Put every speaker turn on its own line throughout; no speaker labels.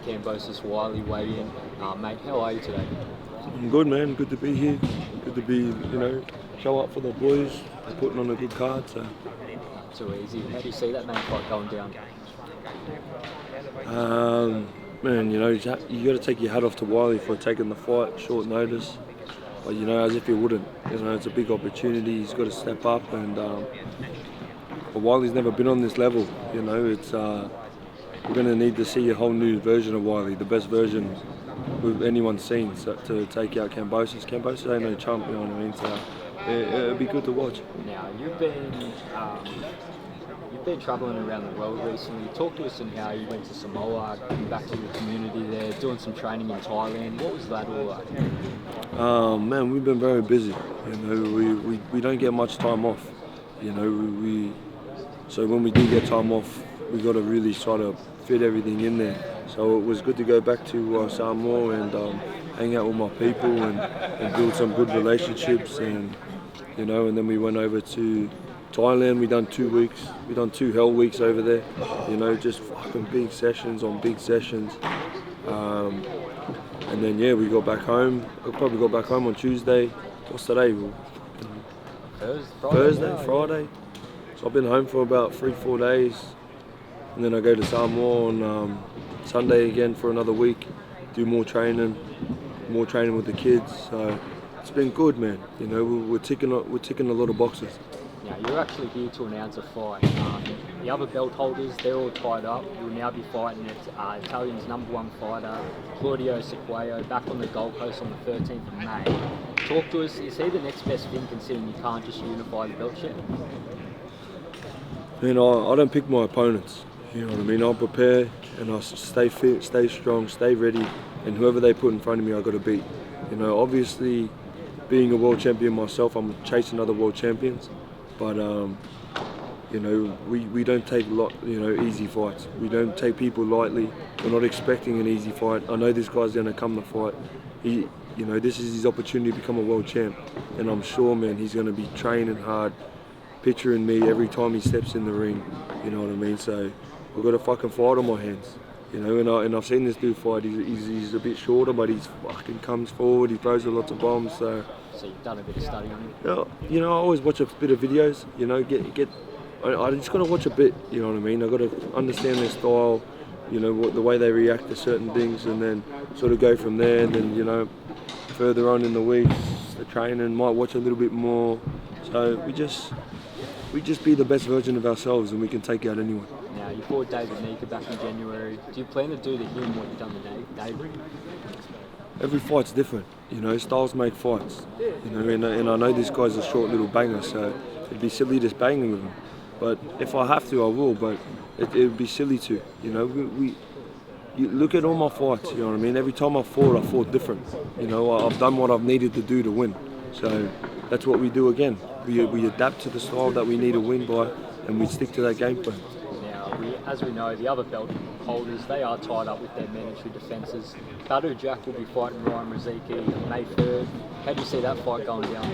Kambosos Wiley weigh in. Mate, how are you today?
I'm good, man. Good to be here. Good to be, show up for the boys. Putting on a good card. So.
Too easy. How do you see that main fight going down?
Man, you got to take your hat off to Wiley for taking the fight short notice. But as if he wouldn't. It's a big opportunity. He's got to step up, and but Wiley's never been on this level. It's we're going to need to see a whole new version of Wiley, the best version anyone's seen, to take out Kambosos. Kambosos ain't no chump, you know what I mean? So it'll be good to watch.
Now you've been travelling around the world recently. Talk to us on how you went to Samoa, came back to your community there, doing some training in Thailand. What was that all like?
Man, we've been very busy. We don't get much time off. So when we do get time off, we got to really try to fit everything in there. So it was good to go back to Samoa and hang out with my people and build some good relationships, and and then we went over to Thailand. We done 2 weeks. We done 2 hell weeks over there. Just fucking big sessions on big sessions. And then we got back home. We probably got back home on Tuesday. What's today? Friday. So I've been home for about 3-4 days, and then I go to Samoa on Sunday again for another week. Do more training with the kids. So it's been good, man. We're ticking a lot of boxes.
Now, you're actually here to announce a fight. The other belt holders, they're all tied up. You'll now be fighting Italian's #1 fighter, Claudio Seo, back on the Gold Coast on the 13th of May. Talk to us, is he the next best thing, considering you can't just unify the belt share?
I don't pick my opponents. You know what I mean? I'll prepare and I'll stay fit, stay strong, stay ready, and whoever they put in front of me, I've got to beat. Obviously, being a world champion myself, I'm chasing other world champions. But we don't take easy fights. We don't take people lightly. We're not expecting an easy fight. I know this guy's going to come to fight. This is his opportunity to become a world champ, and I'm sure, man, he's going to be training hard, picturing me every time he steps in the ring. You know what I mean? So we've got a fucking fight on my hands. And I've seen this dude fight. He's a bit shorter, but he fucking comes forward. He throws a lot of bombs. So
you've done a bit of study on him?
I always watch a bit of videos. I just got to watch a bit. You know what I mean? I got to understand their style. The way they react to certain things, and then sort of go from there. And then further on in the weeks, the training, might watch a little bit more. So we just be the best version of ourselves, and we can take out anyone.
Now, you fought David Nika back in January. Do you plan to do to him what you've done to David?
Every fight's different. Styles make fights. And I know this guy's a short little banger, so it'd be silly just banging with him. But if I have to, I will. But it'd be silly to. You look at all my fights. You know what I mean? Every time I fought different. I've done what I've needed to do to win. So that's what we do again. We adapt to the style that we need to win by, and we stick to that game plan.
Now, as we know, the other belt holders, they are tied up with their mandatory defences. Caludo Jack will be fighting Ryan Riziki May 3rd. How do you see that fight going down?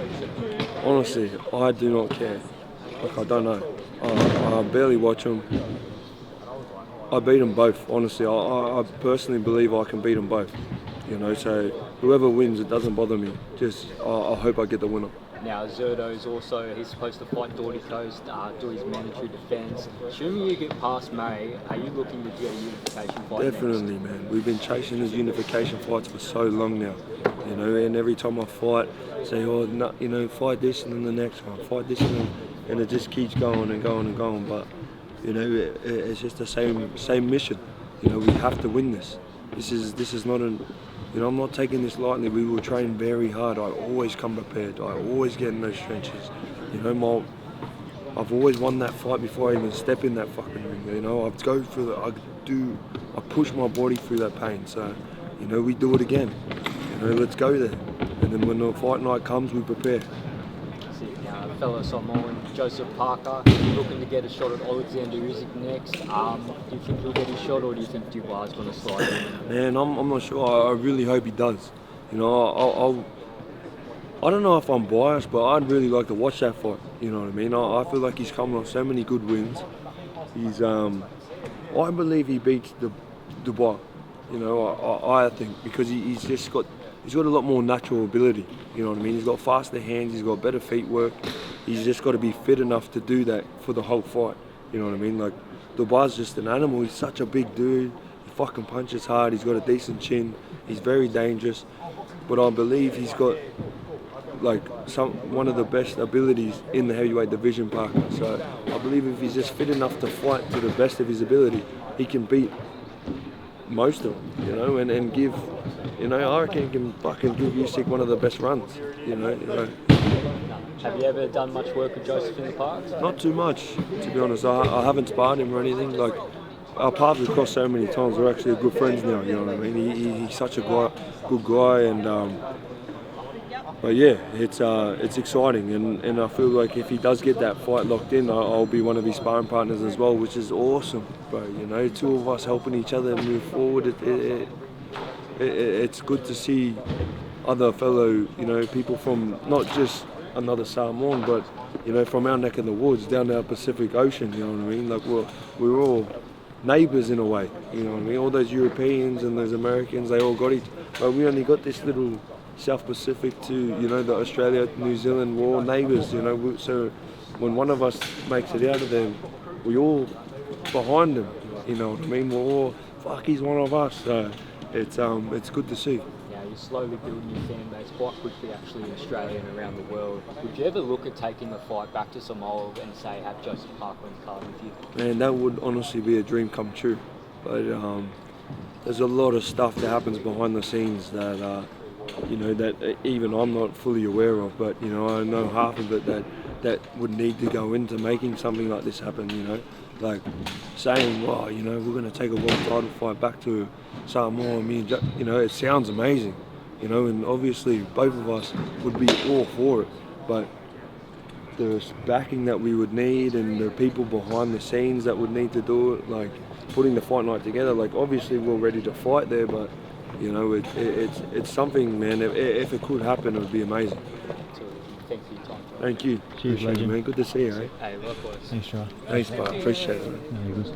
Honestly, I do not care. I don't know. I barely watch them. I beat them both, honestly. I personally believe I can beat them both. So whoever wins, it doesn't bother me. Just I hope I get the winner.
Now, Zerdo's also, he's supposed to fight Doherty Coast, do his mandatory defence. Assuming you get past May, are you looking to get a unification fight?
Definitely,
next?
Man. We've been chasing these unification fights for so long now. And every time I fight, say, fight this and then the next one, fight this and it just keeps going and going and going. But, it's just the same mission. We have to win this. This is not an... I'm not taking this lightly. We will train very hard. I always come prepared. I always get in those trenches. I've always won that fight before I even step in that fucking ring. I go through I push my body through that pain. So, we do it again. Let's go there. And then when the fight night comes, we prepare.
Fellow Samoan Joseph Parker looking to get a shot at Alexander Usyk next. Do you think he'll get his shot, or do you think Dubois is going to slide in?
Man, I'm not sure. I really hope he does. I don't know if I'm biased, but I'd really like to watch that fight. You know what I mean? I feel like he's coming off so many good wins. I believe he beats Dubois. You know, I think because he's got a lot more natural ability. You know what I mean? He's got faster hands. He's got better feet work. He's just got to be fit enough to do that for the whole fight. You know what I mean? Like, Dubois just an animal. He's such a big dude. He fucking punches hard. He's got a decent chin. He's very dangerous. But I believe he's got like one of the best abilities in the heavyweight division, Parker. So I believe if he's just fit enough to fight to the best of his ability, he can beat most of them, you know, and give, you know, I reckon he can fucking give Usyk one of the best runs, you know.
Have you ever done much work with Joseph in the past?
Not too much, to be honest. I haven't sparred him or anything. Like, our paths have crossed so many times. We're actually good friends now, you know what I mean? He's such a good guy, and but yeah, it's exciting, and I feel like if he does get that fight locked in, I'll be one of his sparring partners as well, which is awesome, bro. You know, two of us helping each other move forward. It's good to see other fellow, you know, people from not just another Samoan, but, you know, from our neck of the woods down to our Pacific Ocean. You know what I mean? Like, we're all neighbours in a way. You know what I mean? All those Europeans and those Americans, they all got each, but we only got this little South Pacific to, you know, the Australia, New Zealand, we're all neighbours, you know, so when one of us makes it out of there, we all behind him, you know what I mean, we're all, fuck, he's one of us, so it's good to see.
Yeah, you're slowly building your fan base quite quickly actually in Australia and around the world. Would you ever look at taking the fight back to Samoa and say have Joseph Parker in the card with you?
Man, that would honestly be a dream come true, but there's a lot of stuff that happens behind the scenes that you know, that even I'm not fully aware of, but, you know, I know half of it that would need to go into making something like this happen, you know. Like saying, well, you know, we're going to take a world title fight back to Samoa, you know, it sounds amazing, you know, and obviously both of us would be all for it, but the backing that we would need and the people behind the scenes that would need to do it, like putting the fight night together, like obviously we're ready to fight there, but you know, it's something, man. If it could happen, it would be amazing.
Thanks for your time.
Thank you.
Cheers,
Appreciate it, man. Good to see you, eh?
Hey, likewise.
Thanks, Troy.
Thanks, bud. Appreciate it, man.
No, you're good.